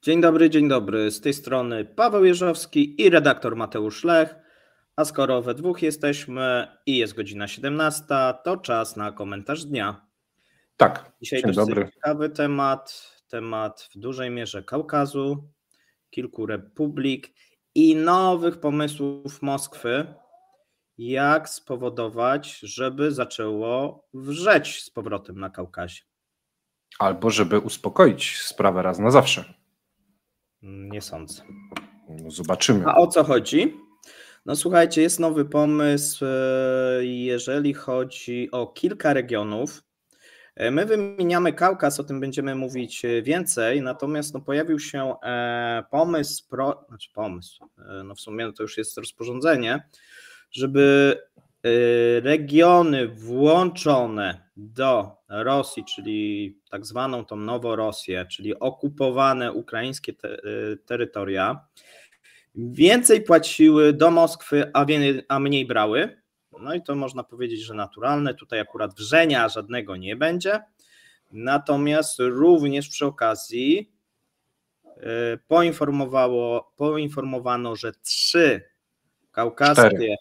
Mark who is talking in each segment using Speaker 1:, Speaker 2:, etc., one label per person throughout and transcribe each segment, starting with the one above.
Speaker 1: Dzień dobry, dzień dobry. Z tej strony Paweł Jeżowski i redaktor Mateusz Lech. A skoro we dwóch jesteśmy i jest godzina 17, to czas na komentarz dnia.
Speaker 2: Tak,
Speaker 1: Dzisiaj
Speaker 2: dzień dobry.
Speaker 1: ciekawy temat w dużej mierze Kaukazu, kilku republik i nowych pomysłów Moskwy, jak spowodować, żeby zaczęło wrzeć z powrotem na Kaukazie.
Speaker 2: Albo żeby uspokoić sprawę raz na zawsze.
Speaker 1: Nie sądzę.
Speaker 2: No zobaczymy.
Speaker 1: A o co chodzi? No słuchajcie, jest nowy pomysł, jeżeli chodzi o kilka regionów. My wymieniamy Kaukaz, o tym będziemy mówić więcej, natomiast pojawił się pomysł, no w sumie to już jest rozporządzenie, żeby regiony włączone do Rosji, czyli tak zwaną tą Noworosję, czyli okupowane ukraińskie terytoria, więcej płaciły do Moskwy, a mniej brały. No i to można powiedzieć, że naturalne. Tutaj akurat wrzenia żadnego nie będzie. Natomiast również przy okazji poinformowano, że 3 kaukaskie...
Speaker 2: 4.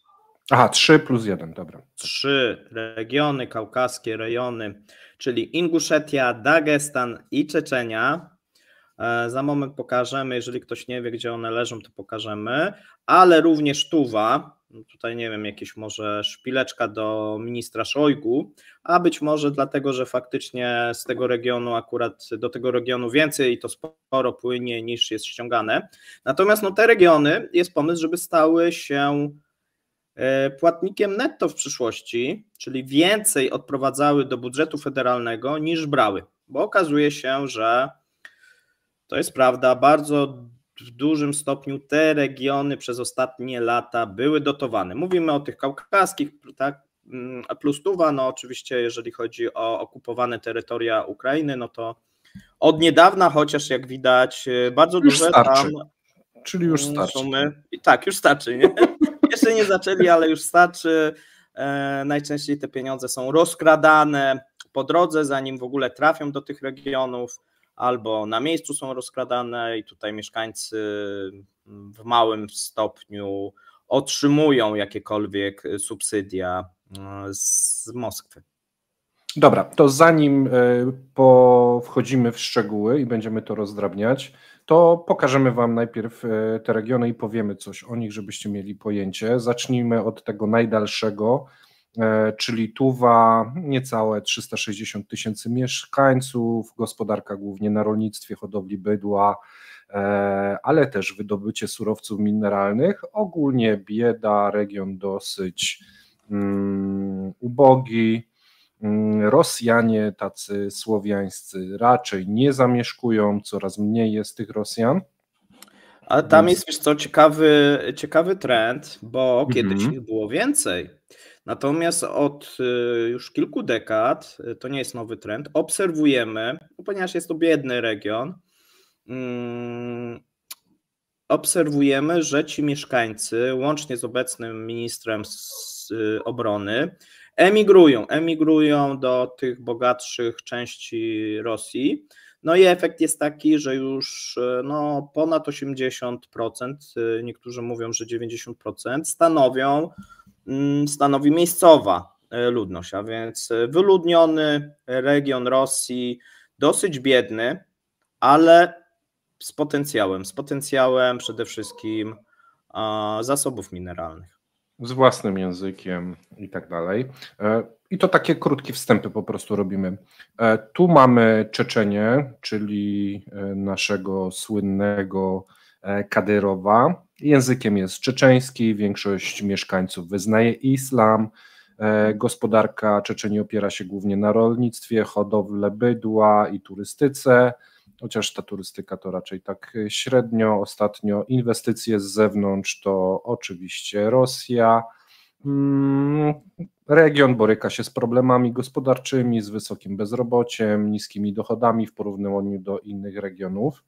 Speaker 2: Aha, 3 plus 1, dobra.
Speaker 1: 3 regiony, kaukaskie rejony, czyli Inguszetia, Dagestan i Czeczenia. Za moment pokażemy, jeżeli ktoś nie wie, gdzie one leżą, to pokażemy, ale również Tuwa, tutaj nie wiem, jakieś może szpileczka do ministra Szojgu, a być może dlatego, że faktycznie z tego regionu akurat do tego regionu więcej i to sporo płynie niż jest ściągane. Natomiast te regiony, jest pomysł, żeby stały się płatnikiem netto w przyszłości, czyli więcej odprowadzały do budżetu federalnego niż brały, bo okazuje się, że to jest prawda, bardzo w dużym stopniu te regiony przez ostatnie lata były dotowane. Mówimy o tych kaukaskich, tak, plus Tuwa, no oczywiście jeżeli chodzi o okupowane terytoria Ukrainy, no to od niedawna, chociaż jak widać bardzo
Speaker 2: już
Speaker 1: duże
Speaker 2: starczy.
Speaker 1: tam...
Speaker 2: Czyli już starczy.
Speaker 1: Tak, już starczy, nie? Jeszcze nie zaczęli, ale już starczy. Najczęściej te pieniądze są rozkradane po drodze, zanim w ogóle trafią do tych regionów, albo na miejscu są rozkradane i tutaj mieszkańcy w małym stopniu otrzymują jakiekolwiek subsydia z Moskwy.
Speaker 2: Dobra, to zanim wchodzimy w szczegóły i będziemy to rozdrabniać, to pokażemy Wam najpierw te regiony i powiemy coś o nich, żebyście mieli pojęcie. Zacznijmy od tego najdalszego, czyli Tuwa, niecałe 360 000 mieszkańców, gospodarka głównie na rolnictwie, hodowli bydła, ale też wydobycie surowców mineralnych. Ogólnie bieda, region dosyć ubogi. Rosjanie tacy słowiańscy raczej nie zamieszkują, coraz mniej jest tych Rosjan.
Speaker 1: A tam jest, wiesz co, ciekawy trend, bo kiedyś ich było więcej. Natomiast od już kilku dekad, to nie jest nowy trend, obserwujemy, ponieważ jest to biedny region, obserwujemy, że ci mieszkańcy, łącznie z obecnym ministrem obrony, emigrują do tych bogatszych części Rosji. No i efekt jest taki, że już ponad 80%, niektórzy mówią, że 90% stanowi miejscowa ludność, a więc wyludniony region Rosji, dosyć biedny, ale z potencjałem przede wszystkim zasobów mineralnych.
Speaker 2: Z własnym językiem i tak dalej. I to takie krótkie wstępy po prostu robimy. Tu mamy Czeczenię, czyli naszego słynnego Kadyrowa. Językiem jest czeczeński, większość mieszkańców wyznaje islam. Gospodarka Czeczenii opiera się głównie na rolnictwie, hodowle bydła i turystyce, chociaż ta turystyka to raczej tak średnio. Ostatnio inwestycje z zewnątrz to oczywiście Rosja. Region boryka się z problemami gospodarczymi, z wysokim bezrobociem, niskimi dochodami w porównaniu do innych regionów.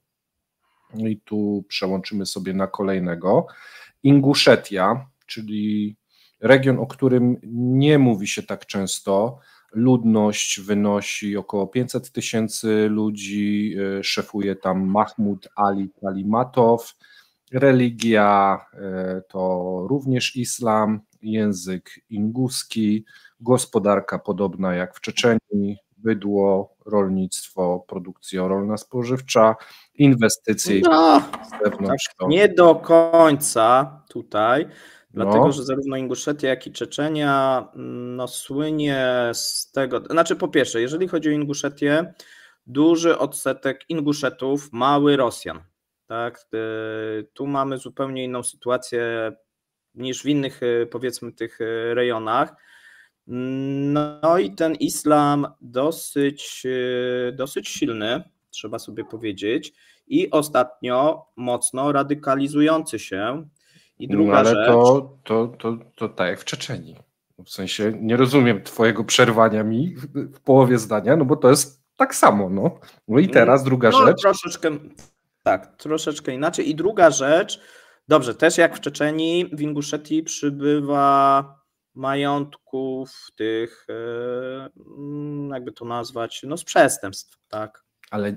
Speaker 2: I tu przełączymy sobie na kolejnego. Inguszetia, czyli region, o którym nie mówi się tak często, Ludność wynosi około 500 000 ludzi, szefuje tam Mahmud Ali Kalimatow. Religia to również islam, język inguski, gospodarka podobna jak w Czeczenii, bydło, rolnictwo, produkcja rolno-spożywcza, inwestycje z zewnątrz.
Speaker 1: Tak, nie do końca tutaj, dlatego że zarówno Inguszetia, jak i Czeczenia słynie z tego, znaczy po pierwsze, jeżeli chodzi o Inguszetię, duży odsetek Inguszetów, mały Rosjan. Tak? Tu mamy zupełnie inną sytuację niż w innych, powiedzmy, tych rejonach. No i ten islam dosyć silny, trzeba sobie powiedzieć, i ostatnio mocno radykalizujący się. I druga rzecz.
Speaker 2: To tak jak w Czeczenii. W sensie nie rozumiem twojego przerwania mi w połowie zdania, no bo to jest tak samo. No i teraz druga rzecz.
Speaker 1: Troszeczkę inaczej. I druga rzecz, dobrze, też jak w Czeczenii, w Inguszetii przybywa majątków tych, jakby to nazwać, z przestępstw, tak.
Speaker 2: Ale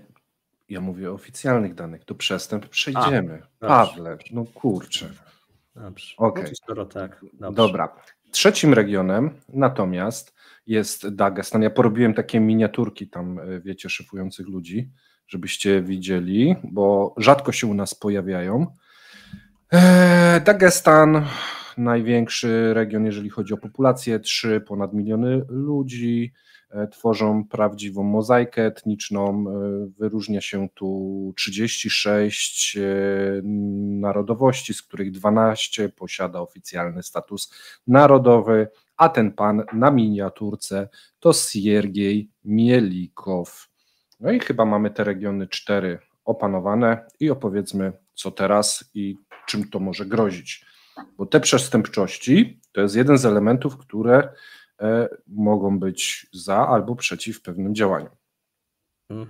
Speaker 2: ja mówię o oficjalnych danych, do przestępstw przejdziemy. Pawle, no kurczę.
Speaker 1: Dobrze.
Speaker 2: Okay.
Speaker 1: Skoro tak. Dobrze.
Speaker 2: Dobra. Trzecim regionem natomiast jest Dagestan. Ja porobiłem takie miniaturki tam, wiecie, szyfujących ludzi, żebyście widzieli, bo rzadko się u nas pojawiają. Dagestan, największy region, jeżeli chodzi o populację, 3 ponad miliony ludzi, tworzą prawdziwą mozaikę etniczną, wyróżnia się tu 36 narodowości, z których 12 posiada oficjalny status narodowy, a ten pan na miniaturce to Siergiej Mielikow. No i chyba mamy te regiony 4 opanowane i opowiedzmy, co teraz i czym to może grozić. Bo te przestępczości to jest jeden z elementów, które mogą być za albo przeciw pewnym działaniom.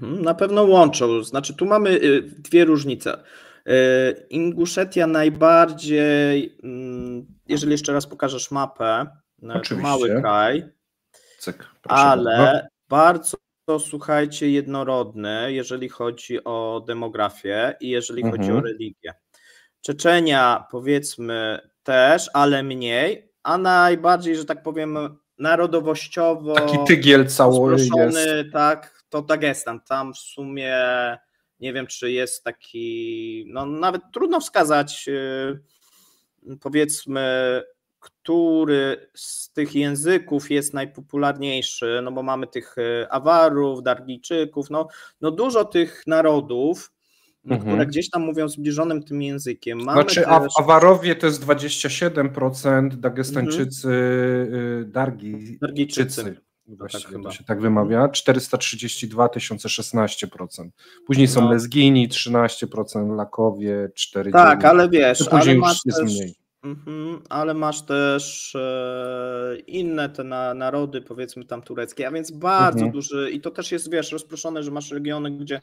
Speaker 1: Na pewno łączą. Znaczy tu mamy dwie różnice. Inguszetia najbardziej, jeżeli jeszcze raz pokażesz mapę, to mały kraj, ale bardzo, słuchajcie, jednorodny, jeżeli chodzi o demografię i jeżeli chodzi o religię. Czeczenia, powiedzmy, też, ale mniej, a najbardziej, że tak powiem, narodowościowo
Speaker 2: taki tygiel cały jest.
Speaker 1: Tak, to Dagestan. Tam w sumie nie wiem, czy jest taki, nawet trudno wskazać, powiedzmy, który z tych języków jest najpopularniejszy, bo mamy tych Awarów, Dargijczyków, dużo tych narodów, które gdzieś tam mówią zbliżonym tym językiem.
Speaker 2: Awarowie to jest 27%, Dagestańczycy, Dargijczycy, właściwie to się tak wymawia, 432 16%. Później są Lezgini, 13%, Lakowie, 4%.
Speaker 1: Tak, ale wiesz,
Speaker 2: później już jest mniej.
Speaker 1: Ale masz też inne te narody, powiedzmy tam tureckie, a więc bardzo duży, i to też jest, wiesz, rozproszone, że masz regiony, gdzie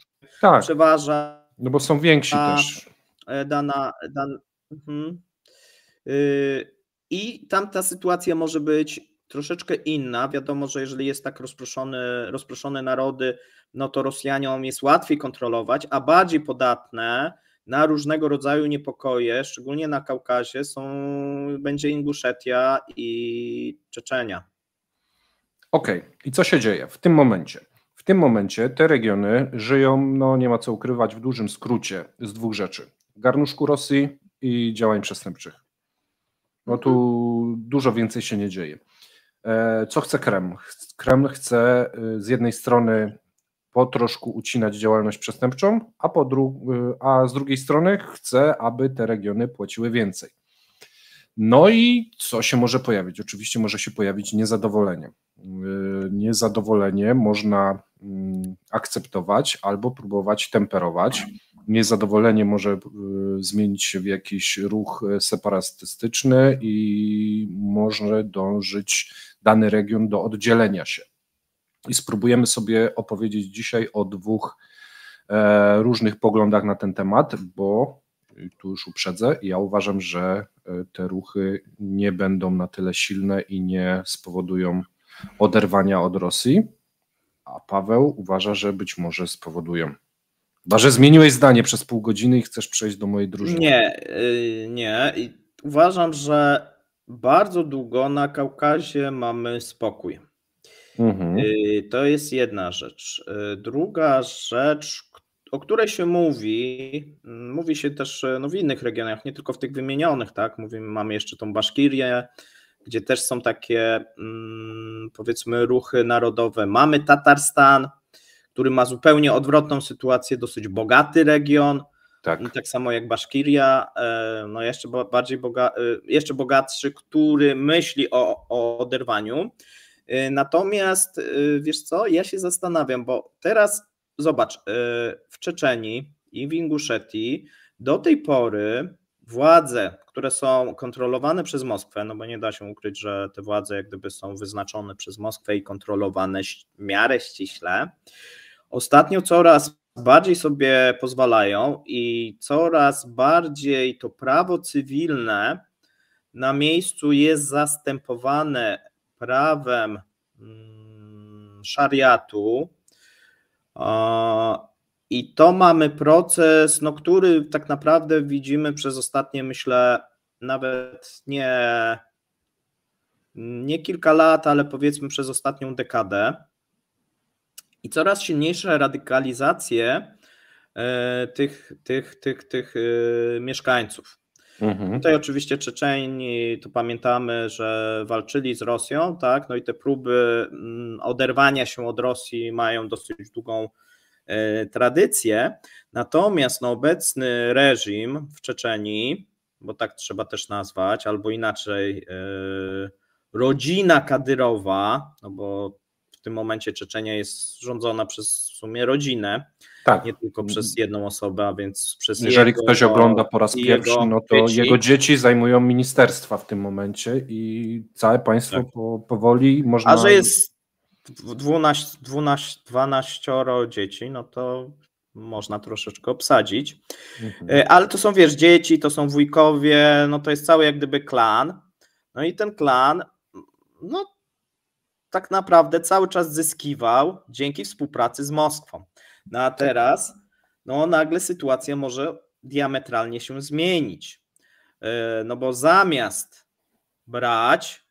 Speaker 1: przeważa.
Speaker 2: No bo są więksi też.
Speaker 1: I tam ta sytuacja może być troszeczkę inna. Wiadomo, że jeżeli jest tak rozproszone narody, to Rosjaniom jest łatwiej kontrolować, a bardziej podatne na różnego rodzaju niepokoje, szczególnie na Kaukazie, będzie Inguszetia i Czeczenia.
Speaker 2: Okej. I co się dzieje w tym momencie? W tym momencie te regiony żyją, nie ma co ukrywać, w dużym skrócie z 2 rzeczy. Garnuszku Rosji i działań przestępczych. Tu dużo więcej się nie dzieje. Co chce Kreml? Kreml chce z jednej strony po troszku ucinać działalność przestępczą, a z drugiej strony chce, aby te regiony płaciły więcej. No i co się może pojawić? Oczywiście może się pojawić niezadowolenie. Niezadowolenie można akceptować albo próbować temperować. Niezadowolenie może zmienić się w jakiś ruch separatystyczny i może dążyć dany region do oddzielenia się. I spróbujemy sobie opowiedzieć dzisiaj o 2 różnych poglądach na ten temat, bo tu już uprzedzę, ja uważam, że te ruchy nie będą na tyle silne i nie spowodują oderwania od Rosji, a Paweł uważa, że być może spowodują. Chyba że zmieniłeś zdanie przez pół godziny i chcesz przejść do mojej drużyny.
Speaker 1: Nie. I uważam, że bardzo długo na Kaukazie mamy spokój. To jest jedna rzecz. Druga rzecz, o której się mówi się też w innych regionach, nie tylko w tych wymienionych, tak? Mamy jeszcze tą Baszkirię, gdzie też są takie, powiedzmy, ruchy narodowe. Mamy Tatarstan, który ma zupełnie odwrotną sytuację, dosyć bogaty region, tak samo jak Baszkiria, no jeszcze bogatszy, który myśli o oderwaniu. Natomiast wiesz co, ja się zastanawiam, bo teraz zobacz, w Czeczenii i w Inguszetii do tej pory władze, które są kontrolowane przez Moskwę, no bo nie da się ukryć, że te władze jak gdyby są wyznaczone przez Moskwę i kontrolowane w miarę ściśle, ostatnio coraz bardziej sobie pozwalają i coraz bardziej to prawo cywilne na miejscu jest zastępowane prawem szariatu i to mamy proces, no, który tak naprawdę widzimy przez ostatnie, myślę, nawet nie kilka lat, ale powiedzmy przez ostatnią dekadę i coraz silniejsze radykalizacje tych mieszkańców. Tutaj oczywiście Czeczeni, to pamiętamy, że walczyli z Rosją, tak? No i te próby oderwania się od Rosji mają dosyć długą tradycję, natomiast no, obecny reżim w Czeczenii, bo tak trzeba też nazwać, albo inaczej rodzina Kadyrowa, no bo w tym momencie Czeczenia jest rządzona przez w sumie rodzinę, tak, nie tylko przez jedną osobę, a więc przez
Speaker 2: jeżeli ktoś ogląda po raz pierwszy, no to jego dzieci zajmują ministerstwa w tym momencie i całe państwo powoli można...
Speaker 1: A że jest 12 dzieci, no to można troszeczkę obsadzić, ale to są, wiesz, dzieci, to są wujkowie, no to jest cały jak gdyby klan, no i ten klan, no tak naprawdę cały czas zyskiwał dzięki współpracy z Moskwą. No a teraz no nagle sytuacja może diametralnie się zmienić, no bo zamiast brać,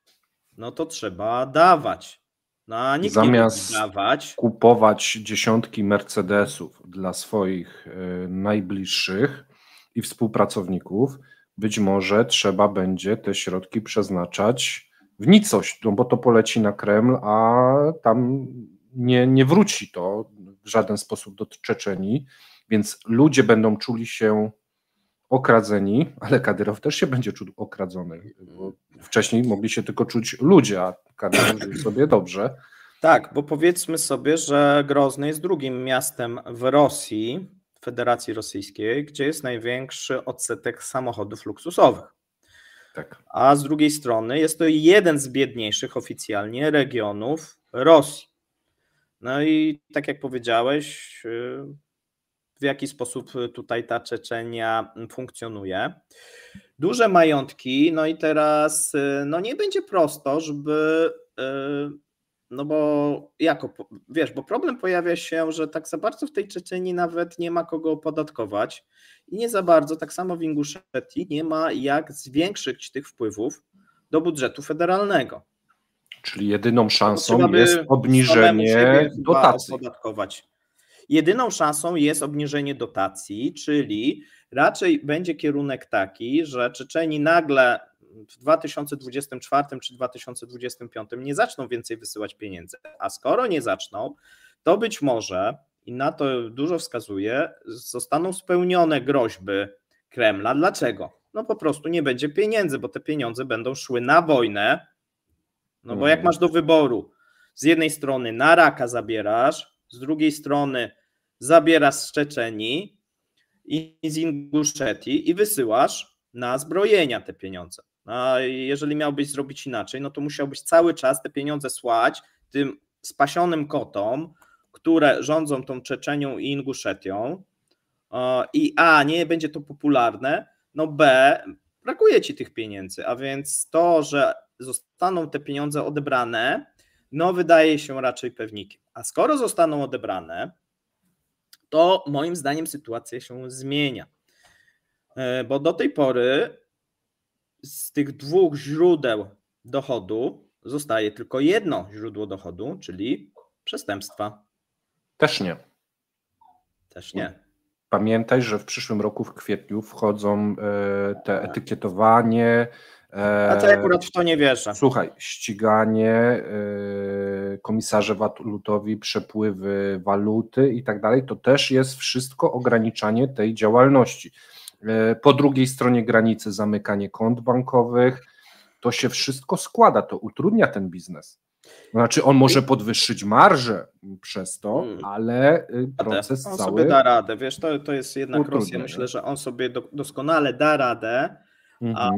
Speaker 1: no to trzeba dawać. No a nikt
Speaker 2: zamiast
Speaker 1: nie lubi dawać.
Speaker 2: Kupować dziesiątki Mercedesów dla swoich najbliższych i współpracowników, być może trzeba będzie te środki przeznaczać w nicość, no bo to poleci na Kreml, a tam nie wróci to w żaden sposób do Czeczenii, więc ludzie będą czuli się okradzeni, ale Kadyrow też się będzie czuł okradzony, bo wcześniej mogli się tylko czuć ludzie, a Kadyrow żył sobie dobrze.
Speaker 1: Tak, bo powiedzmy sobie, że Grozny jest drugim miastem w Rosji, Federacji Rosyjskiej, gdzie jest największy odsetek samochodów luksusowych. Tak. A z drugiej strony jest to jeden z biedniejszych oficjalnie regionów Rosji. No i tak jak powiedziałeś, w jaki sposób tutaj ta Czeczenia funkcjonuje. Duże majątki, no i teraz no nie będzie prosto, żeby, no bo wiesz, bo problem pojawia się, że tak za bardzo w tej Czeczenii nawet nie ma kogo opodatkować i nie za bardzo, tak samo w Inguszetii, nie ma jak zwiększyć tych wpływów do budżetu federalnego.
Speaker 2: Czyli jedyną szansą jest obniżenie dotacji.
Speaker 1: Jedyną szansą jest obniżenie dotacji, czyli raczej będzie kierunek taki, że Czeczeni nagle w 2024 czy 2025 nie zaczną więcej wysyłać pieniędzy, a skoro nie zaczną, to być może, i na to dużo wskazuje, zostaną spełnione groźby Kremla. Dlaczego? No po prostu nie będzie pieniędzy, bo te pieniądze będą szły na wojnę, no bo jak masz do wyboru, z jednej strony na raka zabierasz, z drugiej strony zabierasz z Czeczenii i z Inguszetii i wysyłasz na zbrojenia te pieniądze. A jeżeli miałbyś zrobić inaczej, no to musiałbyś cały czas te pieniądze słać tym spasionym kotom, które rządzą tą Czeczenią i Inguszetią i A, nie będzie to popularne, no B, brakuje ci tych pieniędzy, a więc to, że zostaną te pieniądze odebrane, no wydaje się raczej pewnikiem. A skoro zostaną odebrane, to moim zdaniem sytuacja się zmienia. Bo do tej pory z tych dwóch źródeł dochodu zostaje tylko jedno źródło dochodu, czyli przestępstwa.
Speaker 2: Też nie.
Speaker 1: Też nie.
Speaker 2: Pamiętaj, że w przyszłym roku w kwietniu wchodzą te etykietowanie.
Speaker 1: A to akurat w to nie wierzę.
Speaker 2: Słuchaj, ściganie, komisarze walutowi, przepływy waluty i tak dalej, to też jest wszystko ograniczanie tej działalności. Po drugiej stronie granicy zamykanie kont bankowych, to się wszystko składa, to utrudnia ten biznes. Znaczy on może podwyższyć marżę przez to, ale proces
Speaker 1: on
Speaker 2: cały...
Speaker 1: sobie da radę, wiesz, to jest jednak
Speaker 2: utrudnia,
Speaker 1: Rosja, myślę, że on sobie doskonale da radę, a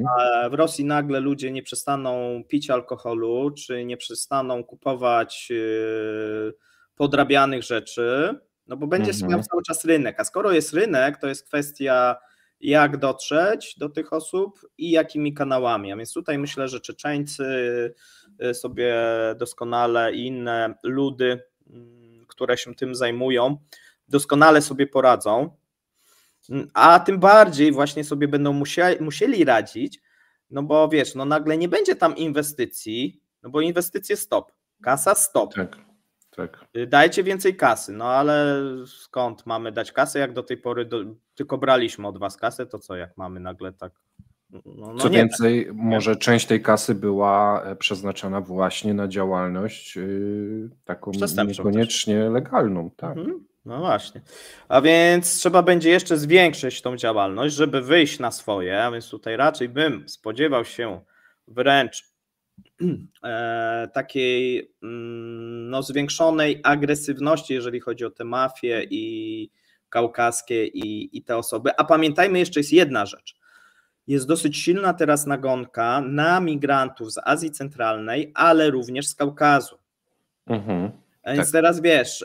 Speaker 1: w Rosji nagle ludzie nie przestaną pić alkoholu, czy nie przestaną kupować podrabianych rzeczy, no bo będzie miał cały czas rynek, a skoro jest rynek, to jest kwestia jak dotrzeć do tych osób i jakimi kanałami, a więc tutaj myślę, że Czeczeńcy sobie doskonale i inne ludy, które się tym zajmują, doskonale sobie poradzą, a tym bardziej właśnie sobie będą musieli radzić, no bo wiesz, no nagle nie będzie tam inwestycji, no bo inwestycje stop, kasa stop.
Speaker 2: Tak.
Speaker 1: Dajcie więcej kasy, no ale skąd mamy dać kasę, jak do tej pory tylko braliśmy od was kasę, to co, jak mamy nagle tak... No
Speaker 2: co więcej, może część tej kasy była przeznaczona właśnie na działalność taką niekoniecznie legalną. Tak.
Speaker 1: No właśnie. A więc trzeba będzie jeszcze zwiększyć tą działalność, żeby wyjść na swoje, a więc tutaj raczej bym spodziewał się wręcz takiej no, zwiększonej agresywności, jeżeli chodzi o te mafie i kaukaskie i te osoby. A pamiętajmy, jeszcze jest jedna rzecz. Jest dosyć silna teraz nagonka na migrantów z Azji Centralnej, ale również z Kaukazu. A więc teraz wiesz,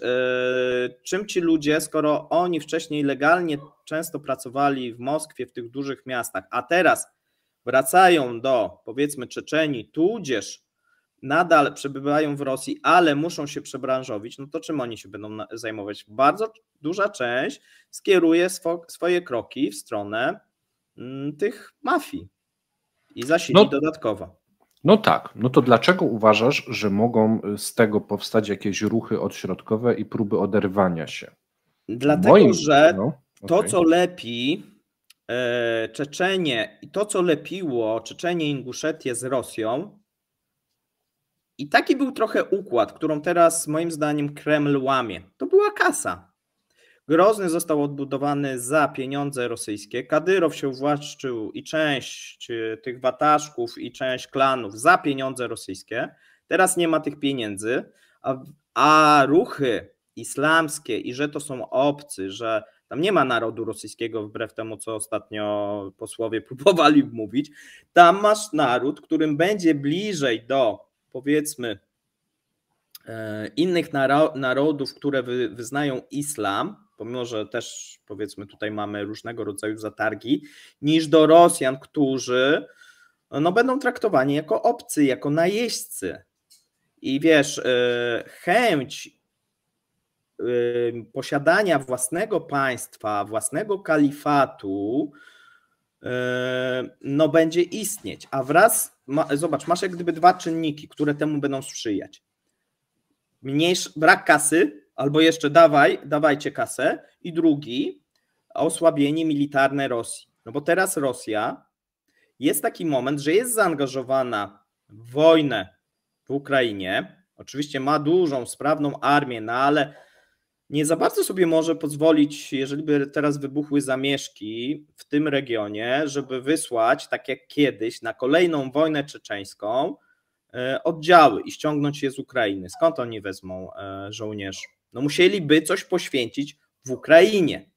Speaker 1: czym ci ludzie, skoro oni wcześniej legalnie często pracowali w Moskwie, w tych dużych miastach, a teraz wracają do, powiedzmy, Czeczenii, tudzież nadal przebywają w Rosji, ale muszą się przebranżowić, no to czym oni się będą zajmować? Bardzo duża część skieruje swoje kroki w stronę tych mafii i zasili dodatkowo.
Speaker 2: No tak, no to dlaczego uważasz, że mogą z tego powstać jakieś ruchy odśrodkowe i próby oderwania się?
Speaker 1: Dlatego, że to, co lepi Czeczenię i to, co lepiło Czeczenię i Inguszetię z Rosją, i taki był trochę układ, którą teraz moim zdaniem Kreml łamie. To była kasa. Grozny został odbudowany za pieniądze rosyjskie. Kadyrow się uwłaszczył i część tych wataszków i część klanów za pieniądze rosyjskie. Teraz nie ma tych pieniędzy, a ruchy islamskie i że to są obcy, że tam nie ma narodu rosyjskiego, wbrew temu, co ostatnio posłowie próbowali mówić. Tam masz naród, którym będzie bliżej do, powiedzmy, innych narodów, które wyznają islam, pomimo że też, powiedzmy, tutaj mamy różnego rodzaju zatargi, niż do Rosjan, którzy no, będą traktowani jako obcy, jako najeźdźcy. I wiesz, chęć posiadania własnego państwa, własnego kalifatu, no będzie istnieć. A wraz, zobacz, masz jak gdyby dwa czynniki, które temu będą sprzyjać. Brak kasy, albo jeszcze dawajcie kasę, i drugi, osłabienie militarne Rosji. No bo teraz Rosja, jest taki moment, że jest zaangażowana w wojnę w Ukrainie, oczywiście ma dużą, sprawną armię, no ale nie za bardzo sobie może pozwolić, jeżeli by teraz wybuchły zamieszki w tym regionie, żeby wysłać, tak jak kiedyś, na kolejną wojnę czeczeńską oddziały i ściągnąć je z Ukrainy. Skąd oni wezmą żołnierzy? No musieliby coś poświęcić w Ukrainie.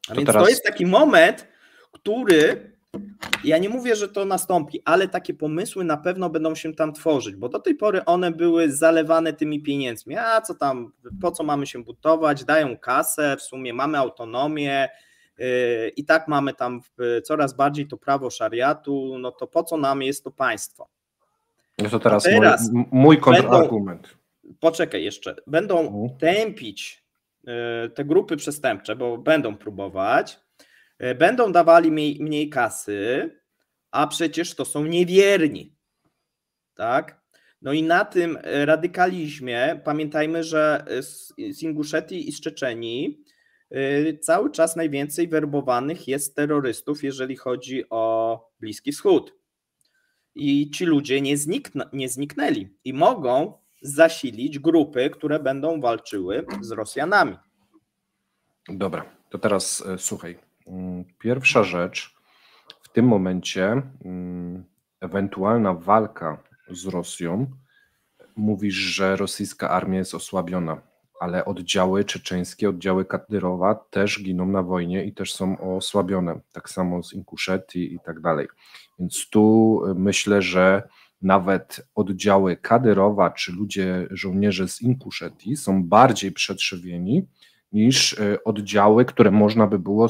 Speaker 1: A więc to jest taki moment, który, ja nie mówię, że to nastąpi, ale takie pomysły na pewno będą się tam tworzyć, bo do tej pory one były zalewane tymi pieniędzmi. A co tam, po co mamy się budować, dają kasę, w sumie mamy autonomię i tak mamy tam coraz bardziej to prawo szariatu, no to po co nam jest to państwo?
Speaker 2: No to teraz mój kontrargument.
Speaker 1: Poczekaj jeszcze. Będą tępić te grupy przestępcze, bo będą próbować, będą dawali mniej kasy, a przecież to są niewierni. Tak? No i na tym radykalizmie pamiętajmy, że z Inguszetii i z Czeczenii cały czas najwięcej werbowanych jest terrorystów, jeżeli chodzi o Bliski Wschód. I ci ludzie nie zniknęli i mogą zasilić grupy, które będą walczyły z Rosjanami.
Speaker 2: Dobra, to teraz słuchaj. Pierwsza rzecz, w tym momencie ewentualna walka z Rosją, mówisz, że rosyjska armia jest osłabiona, ale oddziały czeczeńskie, oddziały Kadyrowa też giną na wojnie i też są osłabione, tak samo z Inguszetii i tak dalej. Więc tu myślę, że nawet oddziały Kadyrowa czy żołnierze z Inguszetii są bardziej przetrzewieni niż oddziały, które można by było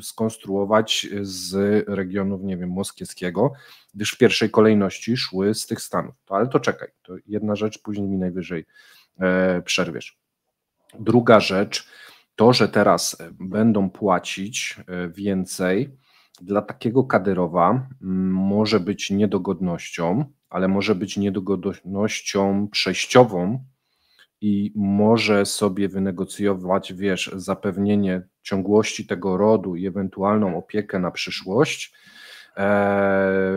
Speaker 2: skonstruować z regionów, nie wiem, moskiewskiego, gdyż w pierwszej kolejności szły z tych stanów. Ale to czekaj, to jedna rzecz, później mi najwyżej przerwiesz. Druga rzecz, to, że teraz będą płacić więcej, dla takiego Kadyrowa może być niedogodnością, ale może być niedogodnością przejściową i może sobie wynegocjować, wiesz, zapewnienie ciągłości tego rodu i ewentualną opiekę na przyszłość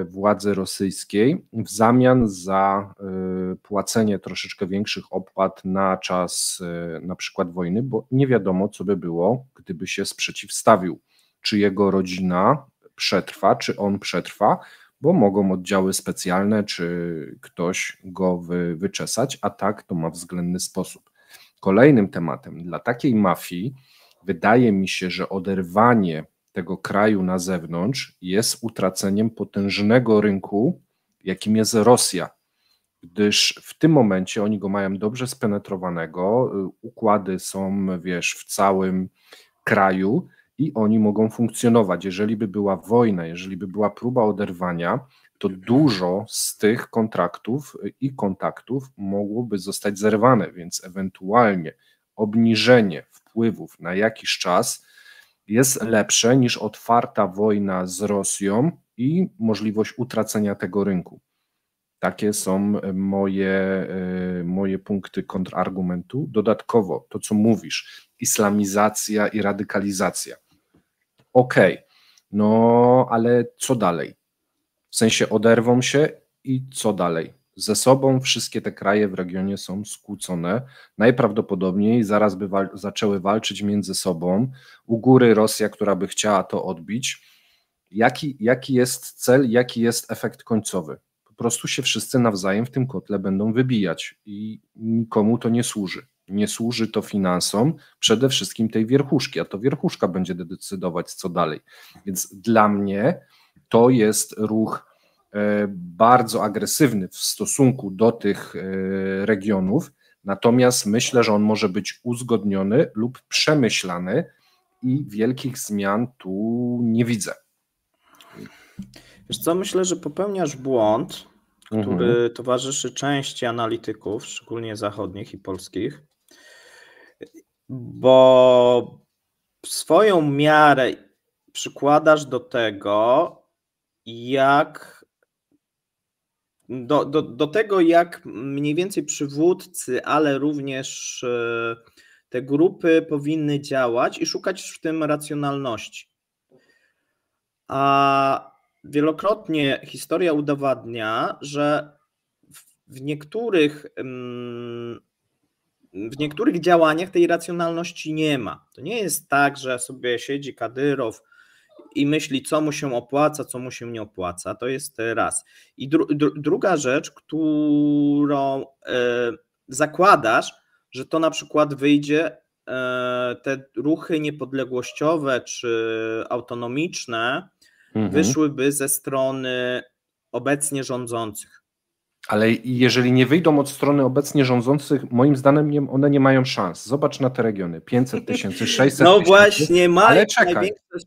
Speaker 2: władzy rosyjskiej w zamian za płacenie troszeczkę większych opłat na czas na przykład wojny, bo nie wiadomo, co by było, gdyby się sprzeciwstawił, czy jego rodzina przetrwa, czy on przetrwa, bo mogą oddziały specjalne, czy ktoś go wyczesać, a tak to ma względny sposób. Kolejnym tematem dla takiej mafii wydaje mi się, że oderwanie tego kraju na zewnątrz jest utraceniem potężnego rynku, jakim jest Rosja, gdyż w tym momencie oni go mają dobrze spenetrowanego, układy są, wiesz, w całym kraju i oni mogą funkcjonować. Jeżeli by była wojna, jeżeli by była próba oderwania, to dużo z tych kontraktów i kontaktów mogłoby zostać zerwane, więc ewentualnie obniżenie wpływów na jakiś czas jest lepsze niż otwarta wojna z Rosją i możliwość utracenia tego rynku. Takie są moje punkty kontrargumentu. Dodatkowo to, co mówisz, islamizacja i radykalizacja. Okej, no ale co dalej? W sensie oderwą się i co dalej? Ze sobą wszystkie te kraje w regionie są skłócone. Najprawdopodobniej zaraz by zaczęły walczyć między sobą. U góry Rosja, która by chciała to odbić. Jaki jest cel, jaki jest efekt końcowy? Po prostu się wszyscy nawzajem w tym kotle będą wybijać i nikomu to nie służy. Nie służy to finansom, przede wszystkim tej wierchuszki, a to wierchuszka będzie decydować, co dalej. Więc dla mnie to jest ruch bardzo agresywny w stosunku do tych regionów, natomiast myślę, że on może być uzgodniony lub przemyślany i wielkich zmian tu nie widzę.
Speaker 1: Wiesz co, myślę, że popełniasz błąd, który towarzyszy części analityków, szczególnie zachodnich i polskich, bo swoją miarę przykładasz do tego, jak do tego, jak mniej więcej przywódcy, ale również te grupy powinny działać i szukać w tym racjonalności. A wielokrotnie historia udowadnia, że w niektórych działaniach tej racjonalności nie ma. To nie jest tak, że sobie siedzi Kadyrow i myśli, co mu się opłaca, co mu się nie opłaca. To jest raz. I druga rzecz, którą zakładasz, że to na przykład wyjdzie, te ruchy niepodległościowe czy autonomiczne wyszłyby ze strony obecnie rządzących.
Speaker 2: Ale jeżeli nie wyjdą od strony obecnie rządzących, moim zdaniem one nie mają szans. Zobacz na te regiony, 500 000, 600 000.
Speaker 1: No właśnie, mają. Ale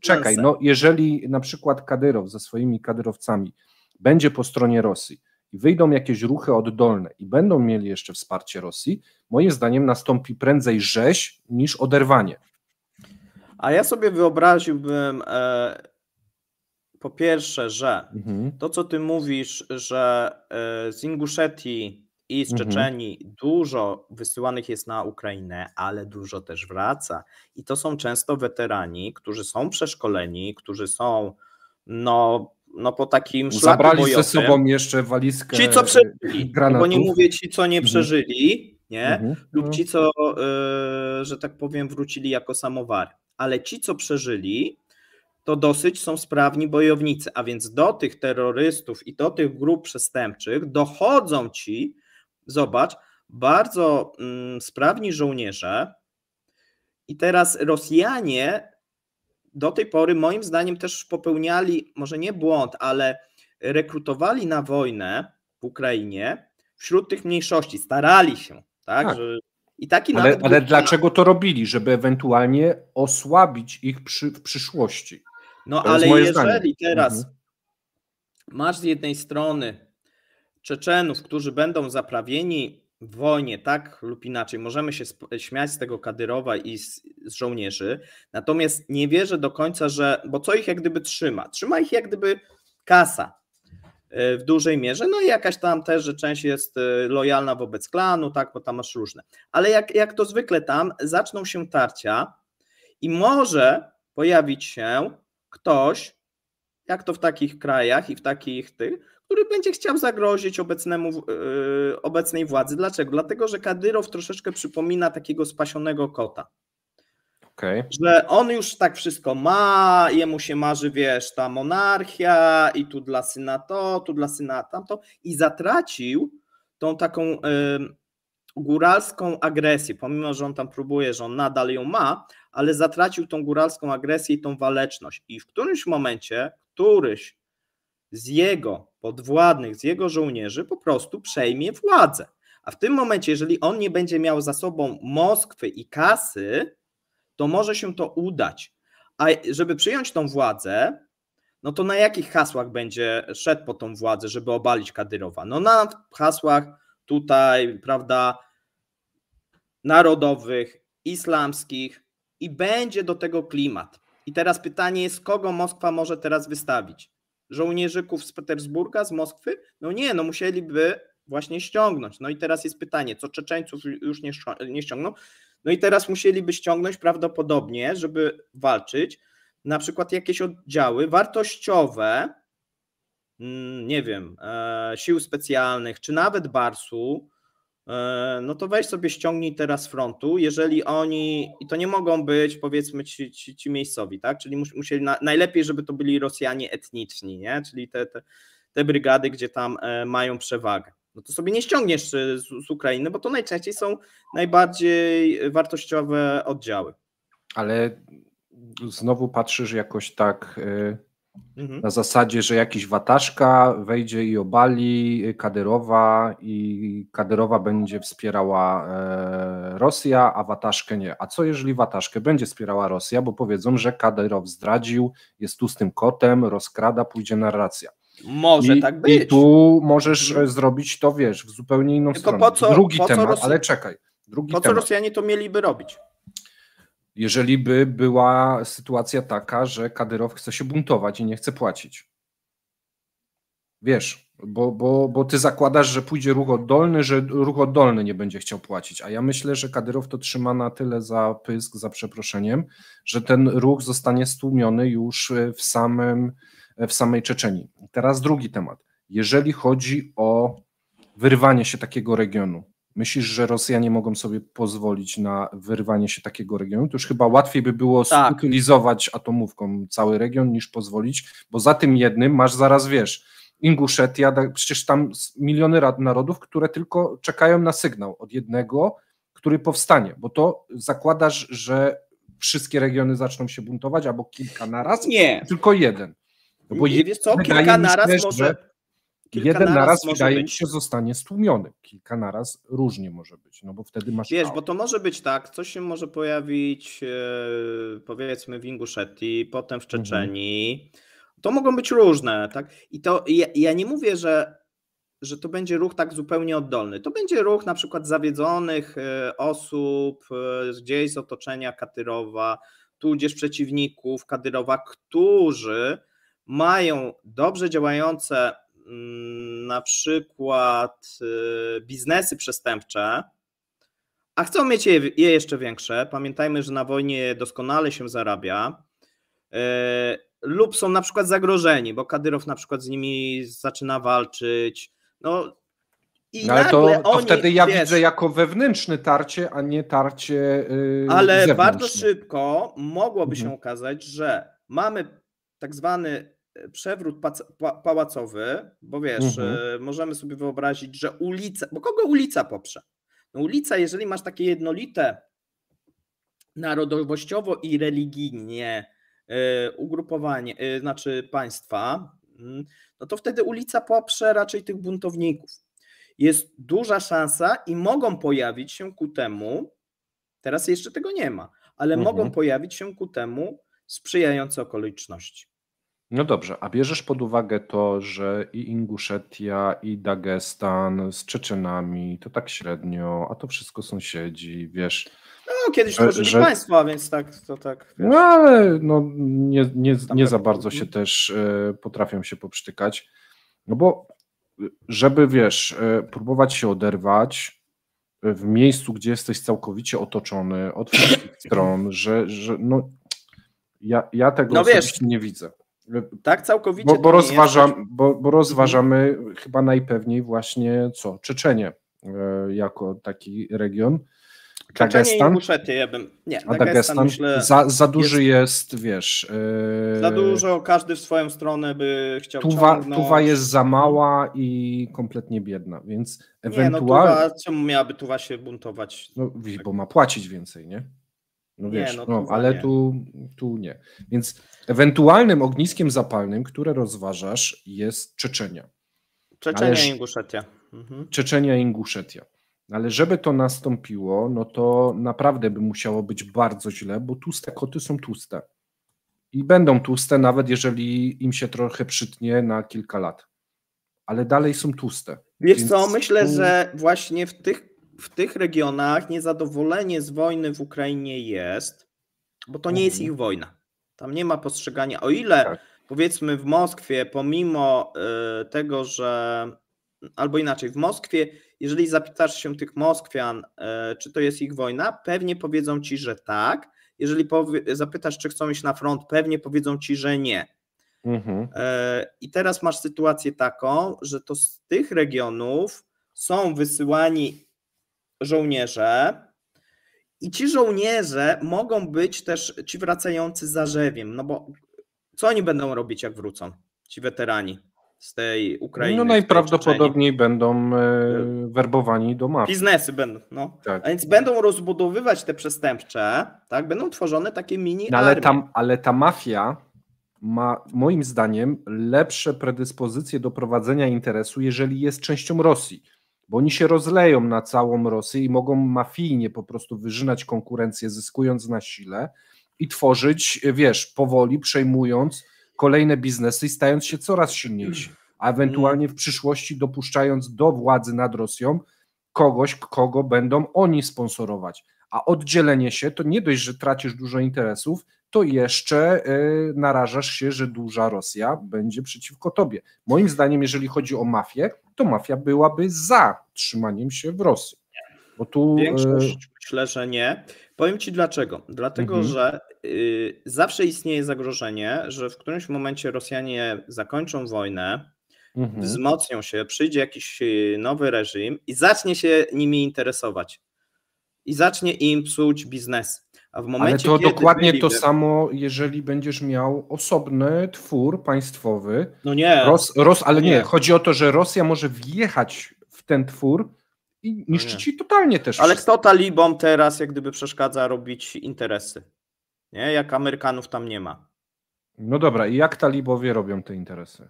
Speaker 2: czekaj, no jeżeli na przykład Kadyrow ze swoimi kadyrowcami będzie po stronie Rosji i wyjdą jakieś ruchy oddolne i będą mieli jeszcze wsparcie Rosji, moim zdaniem nastąpi prędzej rzeź niż oderwanie.
Speaker 1: A ja sobie wyobraziłbym po pierwsze, że to, co ty mówisz, że z Inguszetii i z Czeczenii dużo wysyłanych jest na Ukrainę, ale dużo też wraca. I to są często weterani, którzy są przeszkoleni, którzy są po takim szlaku
Speaker 2: Zabrali
Speaker 1: bojowym.
Speaker 2: ze sobą jeszcze walizkę
Speaker 1: ci, co przeżyli,
Speaker 2: granatów.
Speaker 1: Bo nie mówię ci, co nie przeżyli, nie? Lub ci, co, że tak powiem, wrócili jako samowary. Ale ci, co przeżyli, to dosyć są sprawni bojownicy, a więc do tych terrorystów i do tych grup przestępczych dochodzą ci, zobacz, bardzo sprawni żołnierze i teraz Rosjanie do tej pory moim zdaniem też popełniali, może nie błąd, ale rekrutowali na wojnę w Ukrainie wśród tych mniejszości, starali się, tak? Że i taki
Speaker 2: ale dlaczego to robili? Żeby ewentualnie osłabić ich w przyszłości.
Speaker 1: No ale jeżeli teraz masz z jednej strony Czeczenów, którzy będą zaprawieni w wojnie, tak lub inaczej, możemy się śmiać z tego Kadyrowa i z żołnierzy, natomiast nie wierzę do końca, bo co ich jak gdyby trzyma? Trzyma ich jak gdyby kasa w dużej mierze, no i jakaś tam też, że część jest lojalna wobec klanu, tak, bo tam masz różne, ale jak to zwykle tam zaczną się tarcia i może pojawić się ktoś, jak to w takich krajach i w takich który będzie chciał zagrozić obecnej władzy. Dlaczego? Dlatego, że Kadyrow troszeczkę przypomina takiego spasionego kota.
Speaker 2: Okay.
Speaker 1: Że on już tak wszystko ma, jemu się marzy, wiesz, ta monarchia i tu dla syna to, tu dla syna tamto i zatracił tą taką góralską agresję, pomimo, że on tam próbuje, że on nadal ją ma, ale zatracił tą góralską agresję i tą waleczność i w którymś momencie któryś z jego podwładnych, z jego żołnierzy po prostu przejmie władzę. A w tym momencie, jeżeli on nie będzie miał za sobą Moskwy i kasy, to może się to udać. A żeby przyjąć tą władzę, no to na jakich hasłach będzie szedł po tą władzę, żeby obalić Kadyrowa? No na hasłach tutaj, prawda, narodowych, islamskich i będzie do tego klimat. I teraz pytanie jest, kogo Moskwa może teraz wystawić? Żołnierzyków z Petersburga, z Moskwy? No nie, no musieliby właśnie ściągnąć. No i teraz jest pytanie, co Czeczeńców już nie ściągną? No i teraz musieliby ściągnąć prawdopodobnie, żeby walczyć, na przykład jakieś oddziały wartościowe, nie wiem, sił specjalnych, czy nawet Barsu, no to weź sobie ściągnij teraz frontu, jeżeli oni, i to nie mogą być powiedzmy ci miejscowi, tak, czyli musieli, najlepiej, żeby to byli Rosjanie etniczni, nie, czyli te brygady, gdzie tam mają przewagę. No to sobie nie ściągniesz z Ukrainy, bo to najczęściej są najbardziej wartościowe oddziały.
Speaker 2: Ale znowu patrzysz jakoś tak na zasadzie, że jakiś Wataszka wejdzie i obali Kadyrowa i Kadyrowa będzie wspierała Rosja, a Wataszkę nie. A co jeżeli Wataszkę będzie wspierała Rosja, bo powiedzą, że Kadyrow zdradził, jest tłustym kotem, rozkrada, pójdzie narracja.
Speaker 1: Może tak być.
Speaker 2: I tu możesz zrobić to, wiesz, w zupełnie inną
Speaker 1: tylko
Speaker 2: stronę. Drugi temat, ale czekaj.
Speaker 1: Po co Rosjanie to mieliby robić?
Speaker 2: Jeżeli by była sytuacja taka, że Kadyrow chce się buntować i nie chce płacić. Wiesz, bo ty zakładasz, że pójdzie ruch oddolny, że ruch oddolny nie będzie chciał płacić, a ja myślę, że Kadyrow to trzyma na tyle za pysk, za przeproszeniem, że ten ruch zostanie stłumiony już w samej Czeczenii. Teraz drugi temat. Jeżeli chodzi o wyrwanie się takiego regionu, myślisz, że Rosjanie mogą sobie pozwolić na wyrwanie się takiego regionu? To już chyba łatwiej by było utylizować atomówką cały region niż pozwolić, bo za tym jednym masz zaraz, wiesz, Inguszetia, przecież tam miliony narodów, które tylko czekają na sygnał od jednego, który powstanie, bo to zakładasz, że wszystkie regiony zaczną się buntować, albo kilka naraz?
Speaker 1: Nie.
Speaker 2: Tylko jeden.
Speaker 1: No bo wiesz co, kilka naraz może...
Speaker 2: Jeden naraz wydaje mi się zostanie stłumiony. Kilka naraz różnie może być, no bo wtedy masz...
Speaker 1: Wiesz, bo to może być tak, coś się może pojawić powiedzmy w Inguszetii, potem w Czeczenii. To mogą być różne, tak? I to ja nie mówię, że że to będzie ruch tak zupełnie oddolny. To będzie ruch na przykład zawiedzonych osób gdzieś z otoczenia Kadyrowa, tudzież przeciwników Kadyrowa, którzy mają dobrze działające na przykład biznesy przestępcze, a chcą mieć je jeszcze większe. Pamiętajmy, że na wojnie doskonale się zarabia, lub są na przykład zagrożeni, bo Kadyrow na przykład z nimi zaczyna walczyć. No, i
Speaker 2: ale
Speaker 1: nagle
Speaker 2: to
Speaker 1: oni,
Speaker 2: wtedy ja
Speaker 1: wiesz,
Speaker 2: widzę jako wewnętrzne tarcie, a nie tarcie
Speaker 1: ale
Speaker 2: zewnętrzne.
Speaker 1: bardzo szybko mogłoby się okazać, że mamy tak zwany przewrót pałacowy, bo wiesz, możemy sobie wyobrazić, że ulica, bo kogo ulica poprze? No ulica, jeżeli masz takie jednolite narodowościowo i religijnie ugrupowanie, znaczy państwa, no to wtedy ulica poprze raczej tych buntowników. Jest duża szansa i mogą pojawić się ku temu, teraz jeszcze tego nie ma, ale mogą pojawić się ku temu sprzyjające okoliczności.
Speaker 2: No dobrze, a bierzesz pod uwagę to, że i Inguszetia, i Dagestan z Czeczenami, to tak średnio, a to wszystko sąsiedzi, wiesz.
Speaker 1: No, kiedyś tworzyli państwa, więc tak, to tak. Wiesz.
Speaker 2: No ale no, nie za bardzo się też potrafią się poprztykać. No bo żeby, wiesz, próbować się oderwać w miejscu, gdzie jesteś całkowicie otoczony od wszystkich stron, że no ja tego osobiście nie widzę.
Speaker 1: Tak, całkowicie.
Speaker 2: Bo rozważamy chyba najpewniej właśnie co? Czeczenię jako taki region.
Speaker 1: Czeczenie i Inguszetię ja bym... Nie,
Speaker 2: a Dagestan myślę, za duży jest, wiesz...
Speaker 1: Za dużo, każdy w swoją stronę by chciał
Speaker 2: Tuwa jest za mała i kompletnie biedna, więc
Speaker 1: ewentualnie... Nie, no Tuwa, czemu miałaby Tuwa się buntować?
Speaker 2: No bo ma płacić więcej, nie? No wiesz, ale tu nie. Więc ewentualnym ogniskiem zapalnym, które rozważasz, jest Czeczenia.
Speaker 1: Czeczenia i Inguszetia.
Speaker 2: Czeczenia i Inguszetia. Ale żeby to nastąpiło, no to naprawdę by musiało być bardzo źle, bo tłuste koty są tłuste. I będą tłuste, nawet jeżeli im się trochę przytnie na kilka lat. Ale dalej są tłuste.
Speaker 1: Wiesz co, myślę, że właśnie w tych regionach niezadowolenie z wojny w Ukrainie jest, bo to nie jest ich wojna. Tam nie ma postrzegania, o ile powiedzmy w Moskwie, pomimo tego, że albo inaczej, w Moskwie, jeżeli zapytasz się tych Moskwian, czy to jest ich wojna, pewnie powiedzą ci, że tak. Jeżeli zapytasz, czy chcą iść na front, pewnie powiedzą ci, że nie. I teraz masz sytuację taką, że to z tych regionów są wysyłani żołnierze i ci żołnierze mogą być też ci wracający zarzewiem, no bo co oni będą robić, jak wrócą, ci weterani z tej Ukrainy?
Speaker 2: No najprawdopodobniej będą werbowani do mafii.
Speaker 1: Biznesy będą, no.
Speaker 2: Tak.
Speaker 1: A więc będą rozbudowywać te przestępcze, tak? Będą tworzone takie mini armie.
Speaker 2: Ale ta mafia ma moim zdaniem lepsze predyspozycje do prowadzenia interesu, jeżeli jest częścią Rosji, bo oni się rozleją na całą Rosję i mogą mafijnie po prostu wyrzynać konkurencję, zyskując na sile i tworzyć, wiesz, powoli przejmując kolejne biznesy i stając się coraz silniejsi, a ewentualnie w przyszłości dopuszczając do władzy nad Rosją kogoś, kogo będą oni sponsorować. A oddzielenie się to nie dość, że tracisz dużo interesów, to jeszcze narażasz się, że duża Rosja będzie przeciwko tobie. Moim zdaniem, jeżeli chodzi o mafię, to mafia byłaby za trzymaniem się w Rosji. Bo tu...
Speaker 1: Większość myślę, że nie. Powiem ci dlaczego. Dlatego, że zawsze istnieje zagrożenie, że w którymś momencie Rosjanie zakończą wojnę, wzmocnią się, przyjdzie jakiś nowy reżim i zacznie się nimi interesować. I zacznie im psuć biznes. A w momencie,
Speaker 2: ale to dokładnie to samo, jeżeli będziesz miał osobny twór państwowy.
Speaker 1: No nie.
Speaker 2: Ale nie, chodzi o to, że Rosja może wjechać w ten twór i niszczyć ci totalnie też
Speaker 1: ale
Speaker 2: wszystko.
Speaker 1: Kto talibom teraz jak gdyby przeszkadza robić interesy? Nie? Jak Amerykanów tam nie ma.
Speaker 2: No dobra, i jak talibowie robią te interesy?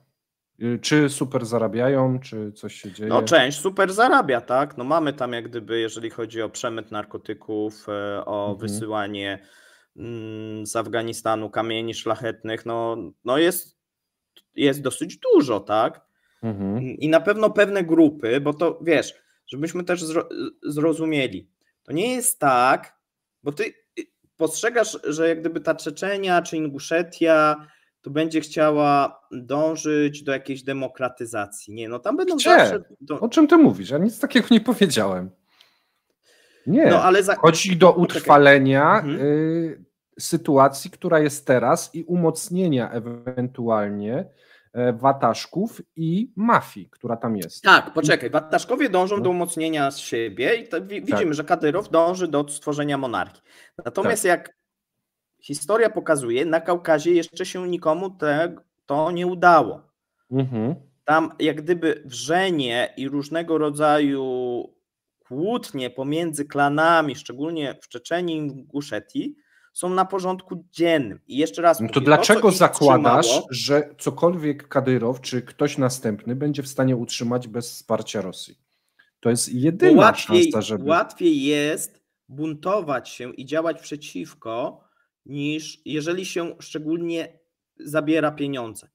Speaker 2: Czy super zarabiają, czy coś się dzieje?
Speaker 1: No część super zarabia, tak? No mamy tam jak gdyby, jeżeli chodzi o przemyt narkotyków, o wysyłanie z Afganistanu kamieni szlachetnych, no jest dosyć dużo, tak? I na pewno pewne grupy, bo to wiesz, żebyśmy też zrozumieli, to nie jest tak, bo ty postrzegasz, że jak gdyby ta Czeczenia czy Inguszetia to będzie chciała dążyć do jakiejś demokratyzacji. Nie, no tam będą zawsze...
Speaker 2: O czym ty mówisz? Ja nic takiego nie powiedziałem. Nie,
Speaker 1: no, ale
Speaker 2: chodzi do utrwalenia sytuacji, która jest teraz i umocnienia ewentualnie wataszków i mafii, która tam jest.
Speaker 1: Tak, poczekaj, wataszkowie dążą do umocnienia siebie i widzimy, że Kadyrow dąży do stworzenia monarchii. Natomiast jak historia pokazuje, na Kaukazie jeszcze się nikomu to nie udało. Tam jak gdyby wrzenie i różnego rodzaju kłótnie pomiędzy klanami, szczególnie w Czeczenii i Inguszetii, są na porządku dziennym. I jeszcze raz mówię,
Speaker 2: to dlaczego zakładasz, że cokolwiek Kadyrow czy ktoś następny będzie w stanie utrzymać bez wsparcia Rosji? To jest jedyna szansa, żeby...
Speaker 1: Łatwiej jest buntować się i działać przeciwko, niż jeżeli się szczególnie zabiera pieniądze.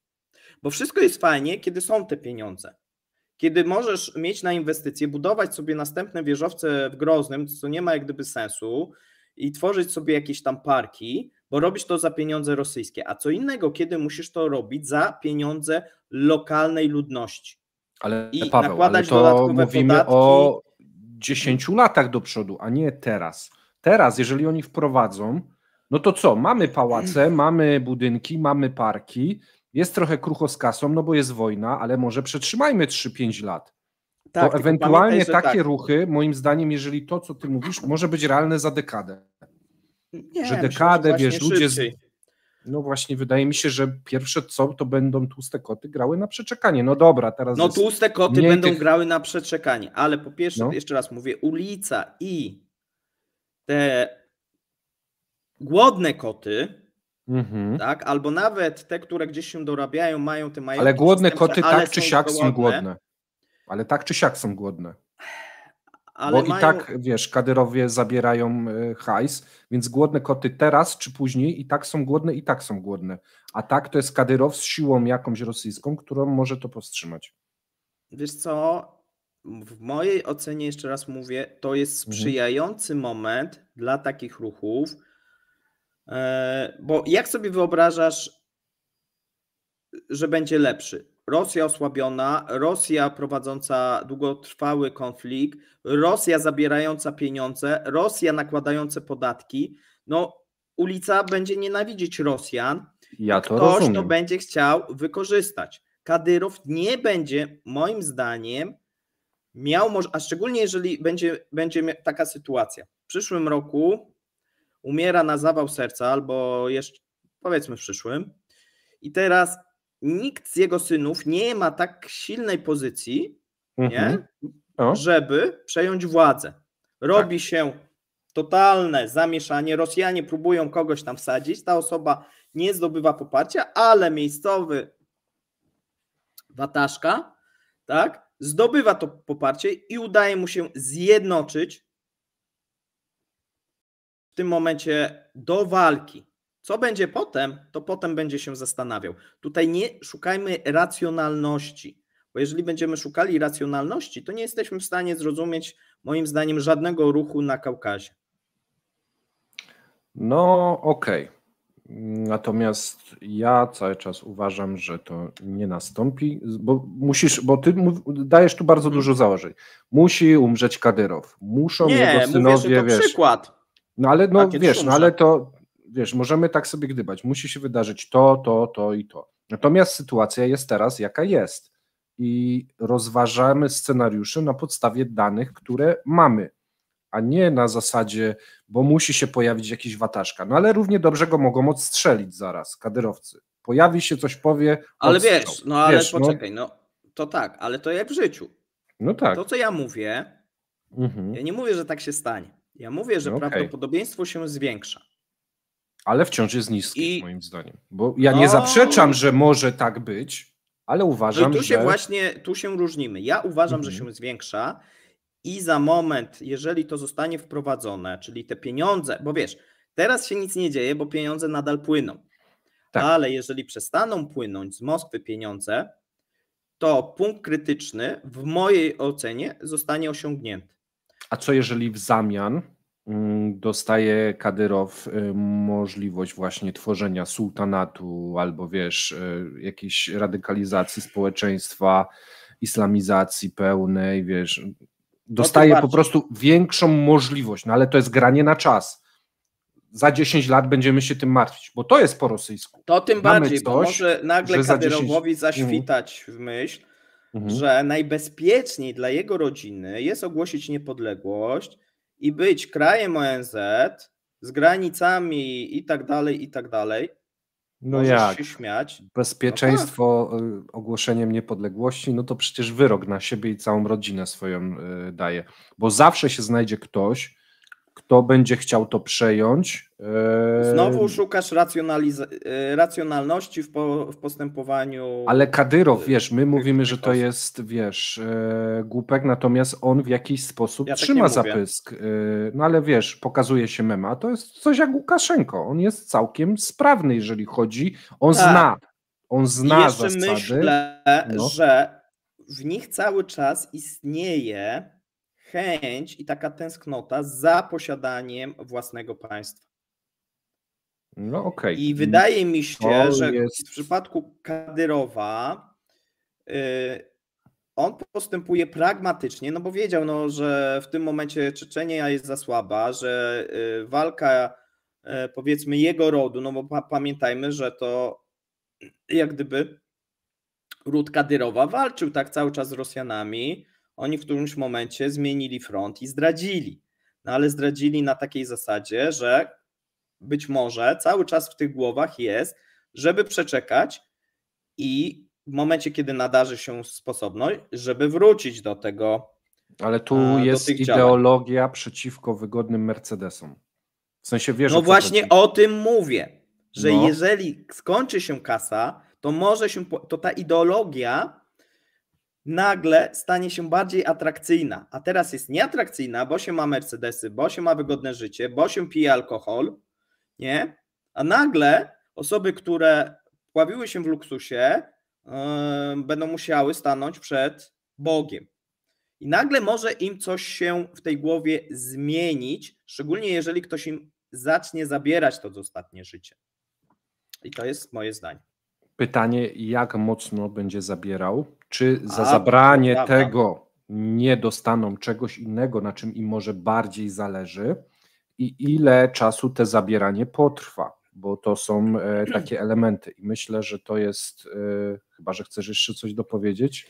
Speaker 1: Bo wszystko jest fajnie, kiedy są te pieniądze. Kiedy możesz mieć na inwestycje, budować sobie następne wieżowce w Groznym, co nie ma jak gdyby sensu, i tworzyć sobie jakieś tam parki, bo robisz to za pieniądze rosyjskie. A co innego, kiedy musisz to robić za pieniądze lokalnej ludności.
Speaker 2: Ale
Speaker 1: i
Speaker 2: Paweł,
Speaker 1: nakładać
Speaker 2: ale to
Speaker 1: dodatkowe
Speaker 2: mówimy
Speaker 1: podatki.
Speaker 2: O 10 latach do przodu, a nie teraz. Teraz, jeżeli oni wprowadzą, no to co? Mamy pałace, mamy budynki, mamy parki, jest trochę krucho z kasą, no bo jest wojna, ale może przetrzymajmy 3-5 lat.
Speaker 1: Tak,
Speaker 2: to ewentualnie
Speaker 1: pamiętaj,
Speaker 2: takie ruchy, moim zdaniem, jeżeli to, co ty mówisz, może być realne za dekadę.
Speaker 1: Nie,
Speaker 2: że dekadę,
Speaker 1: myślę,
Speaker 2: wiesz, ludzie...
Speaker 1: szybciej.
Speaker 2: No właśnie, wydaje mi się, że pierwsze co, to będą tłuste koty grały na przeczekanie. No dobra, teraz
Speaker 1: No tłuste koty będą
Speaker 2: tych...
Speaker 1: grały na przeczekanie, ale po pierwsze, jeszcze raz mówię, ulica i te głodne koty, tak, albo nawet te, które gdzieś się dorabiają, mają te majątki.
Speaker 2: Ale głodne koty tak czy siak
Speaker 1: głodne.
Speaker 2: są głodne. Ale tak czy siak są głodne.
Speaker 1: Ale
Speaker 2: bo i tak, wiesz, Kadyrowie zabierają hajs, więc głodne koty teraz czy później i tak są głodne, i tak są głodne. A tak to jest Kadyrow z siłą jakąś rosyjską, którą może to powstrzymać.
Speaker 1: Wiesz co, w mojej ocenie, jeszcze raz mówię, to jest sprzyjający moment dla takich ruchów, bo jak sobie wyobrażasz, że będzie lepszy? Rosja osłabiona, Rosja prowadząca długotrwały konflikt, Rosja zabierająca pieniądze, Rosja nakładająca podatki. No, ulica będzie nienawidzić Rosjan.
Speaker 2: Ja to
Speaker 1: ktoś
Speaker 2: rozumiem.
Speaker 1: to będzie chciał wykorzystać. Kadyrow nie będzie, moim zdaniem, miał, a szczególnie jeżeli będzie taka sytuacja. W przyszłym roku umiera na zawał serca, albo jeszcze powiedzmy w przyszłym, i teraz nikt z jego synów nie ma tak silnej pozycji, nie, żeby przejąć władzę. Robi się totalne zamieszanie, Rosjanie próbują kogoś tam wsadzić, ta osoba nie zdobywa poparcia, ale miejscowy wataszka, tak, zdobywa to poparcie i udaje mu się zjednoczyć w tym momencie do walki. Co będzie potem, to potem będzie się zastanawiał. Tutaj nie szukajmy racjonalności, bo jeżeli będziemy szukali racjonalności, to nie jesteśmy w stanie zrozumieć, moim zdaniem, żadnego ruchu na Kaukazie.
Speaker 2: No okej. Natomiast ja cały czas uważam, że to nie nastąpi, bo ty dajesz tu bardzo dużo założeń. Musi umrzeć Kadyrow. Muszą jego synowie,
Speaker 1: wiesz. Przykład.
Speaker 2: No ale wiesz, ale to wiesz, możemy tak sobie gdybać. Musi się wydarzyć to i to. Natomiast sytuacja jest teraz jaka jest. I rozważamy scenariusze na podstawie danych, które mamy, a nie na zasadzie, bo musi się pojawić jakiś wataszka. No ale równie dobrze go mogą odstrzelić zaraz kadyrowcy. Pojawi się, coś powie.
Speaker 1: Ale
Speaker 2: odstrzał.
Speaker 1: wiesz, ale poczekaj, to tak, ale to jak w życiu.
Speaker 2: No tak.
Speaker 1: To, co ja mówię, ja nie mówię, że tak się stanie. Ja mówię, że prawdopodobieństwo się zwiększa.
Speaker 2: Ale wciąż jest niskie, moim zdaniem. Bo ja nie zaprzeczam, że może tak być, ale uważam,
Speaker 1: tu się różnimy. Ja uważam, że się zwiększa i za moment, jeżeli to zostanie wprowadzone, czyli te pieniądze, bo wiesz, teraz się nic nie dzieje, bo pieniądze nadal płyną. Tak. Ale jeżeli przestaną płynąć z Moskwy pieniądze, to punkt krytyczny w mojej ocenie zostanie osiągnięty.
Speaker 2: A co jeżeli w zamian dostaje Kadyrow możliwość właśnie tworzenia sułtanatu albo wiesz, jakiejś radykalizacji społeczeństwa, islamizacji pełnej, wiesz, dostaje po prostu większą możliwość, no ale to jest granie na czas. Za 10 lat będziemy się tym martwić, bo to jest po rosyjsku.
Speaker 1: To tym bardziej, bo może nagle Kadyrowowi zaświtać w myśl, że najbezpieczniej dla jego rodziny jest ogłosić niepodległość i być krajem ONZ z granicami i tak dalej.
Speaker 2: No
Speaker 1: możesz
Speaker 2: jak?
Speaker 1: się śmiać.
Speaker 2: Bezpieczeństwo ogłoszeniem niepodległości, no to przecież wyrok na siebie i całą rodzinę swoją daje, bo zawsze się znajdzie ktoś, kto będzie chciał to przejąć.
Speaker 1: Znowu szukasz racjonalności w postępowaniu.
Speaker 2: Ale Kadyrow, wiesz, my mówimy, że to jest, wiesz, głupek, natomiast on w jakiś sposób trzyma za pysk. No ale wiesz, pokazuje się mema, to jest coś jak Łukaszenko. On jest całkiem sprawny, jeżeli chodzi, on zna
Speaker 1: I jeszcze
Speaker 2: zasady.
Speaker 1: Myślę, że w nich cały czas istnieje chęć i taka tęsknota za posiadaniem własnego państwa.
Speaker 2: No okej.
Speaker 1: I wydaje mi się, że w przypadku Kadyrowa on postępuje pragmatycznie, no bo wiedział, no, że w tym momencie Czeczenia jest za słaba, że walka powiedzmy jego rodu, no bo pamiętajmy, że to jak gdyby ród Kadyrowa walczył tak cały czas z Rosjanami. Oni w którymś momencie zmienili front i zdradzili. No ale zdradzili na takiej zasadzie, że być może cały czas w tych głowach jest, żeby przeczekać i w momencie, kiedy nadarzy się sposobność, żeby wrócić do tego.
Speaker 2: Ale tu jest ideologia przeciwko wygodnym Mercedesom. W sensie wiesz,
Speaker 1: no właśnie o tym mówię, że jeżeli skończy się kasa, to może się, to ta ideologia nagle stanie się bardziej atrakcyjna, a teraz jest nieatrakcyjna, bo się ma Mercedesy, bo się ma wygodne życie, bo się pije alkohol, nie? A nagle osoby, które pławiły się w luksusie, będą musiały stanąć przed Bogiem. I nagle może im coś się w tej głowie zmienić, szczególnie jeżeli ktoś im zacznie zabierać to ostatnie życie. I to jest moje zdanie.
Speaker 2: Pytanie, jak mocno będzie zabierał? Czy za zabranie tego nie dostaną czegoś innego, na czym im może bardziej zależy? I ile czasu te zabieranie potrwa? Bo to są takie elementy. I myślę, że to jest, chyba że chcesz jeszcze coś dopowiedzieć.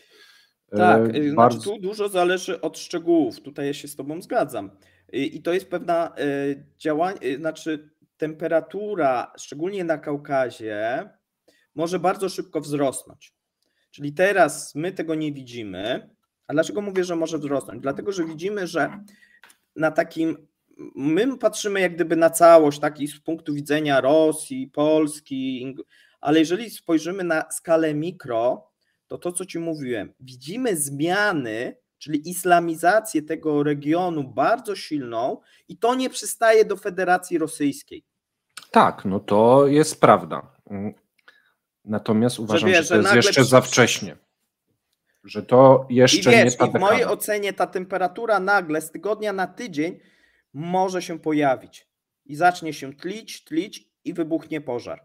Speaker 1: Tak, znaczy tu dużo zależy od szczegółów. Tutaj ja się z tobą zgadzam. I to jest pewna działanie, znaczy temperatura, szczególnie na Kaukazie, może bardzo szybko wzrosnąć. Czyli teraz my tego nie widzimy. A dlaczego mówię, że może wzrosnąć? Dlatego, że widzimy, że na takim, my patrzymy jak gdyby na całość, taki z punktu widzenia Rosji, Polski, ale jeżeli spojrzymy na skalę mikro, to co ci mówiłem, widzimy zmiany, czyli islamizację tego regionu bardzo silną i to nie przystaje do Federacji Rosyjskiej.
Speaker 2: Tak, no to jest prawda. Natomiast uważam, że to jest jeszcze za wcześnie. Że to jeszcze nie ta dekada.
Speaker 1: W mojej ocenie ta temperatura nagle z tygodnia na tydzień może się pojawić i zacznie się tlić i wybuchnie pożar.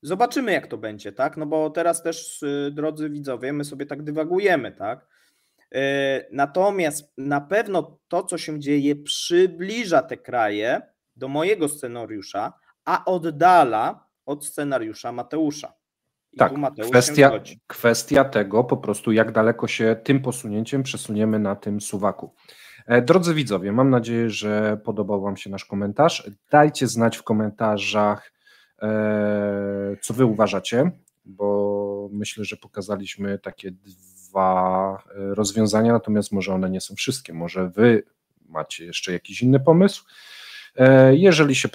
Speaker 1: Zobaczymy jak to będzie, tak? No bo teraz też, drodzy widzowie, my sobie tak dywagujemy, tak? Natomiast na pewno to, co się dzieje, przybliża te kraje do mojego scenariusza, a oddala od scenariusza Mateusza. I
Speaker 2: tak, kwestia tego po prostu, jak daleko się tym posunięciem przesuniemy na tym suwaku. Drodzy widzowie, mam nadzieję, że podobał wam się nasz komentarz. Dajcie znać w komentarzach, co wy uważacie, bo myślę, że pokazaliśmy takie dwa rozwiązania, natomiast może one nie są wszystkie, może wy macie jeszcze jakiś inny pomysł. Jeżeli się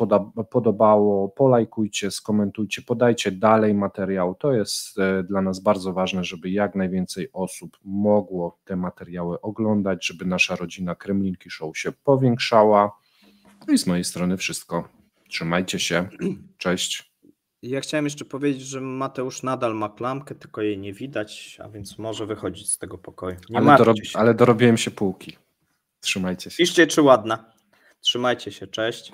Speaker 2: podobało, polajkujcie, skomentujcie, podajcie dalej materiał. To jest dla nas bardzo ważne, żeby jak najwięcej osób mogło te materiały oglądać, żeby nasza rodzina Kremlinki Show się powiększała. No i z mojej strony wszystko. Trzymajcie się. Cześć.
Speaker 1: Ja chciałem jeszcze powiedzieć, że Mateusz nadal ma klamkę, tylko jej nie widać, a więc może wychodzić z tego pokoju. Nie martwcie się.
Speaker 2: Ale dorobiłem się półki. Trzymajcie się.
Speaker 1: Piszcie, czy ładna. Trzymajcie się, cześć.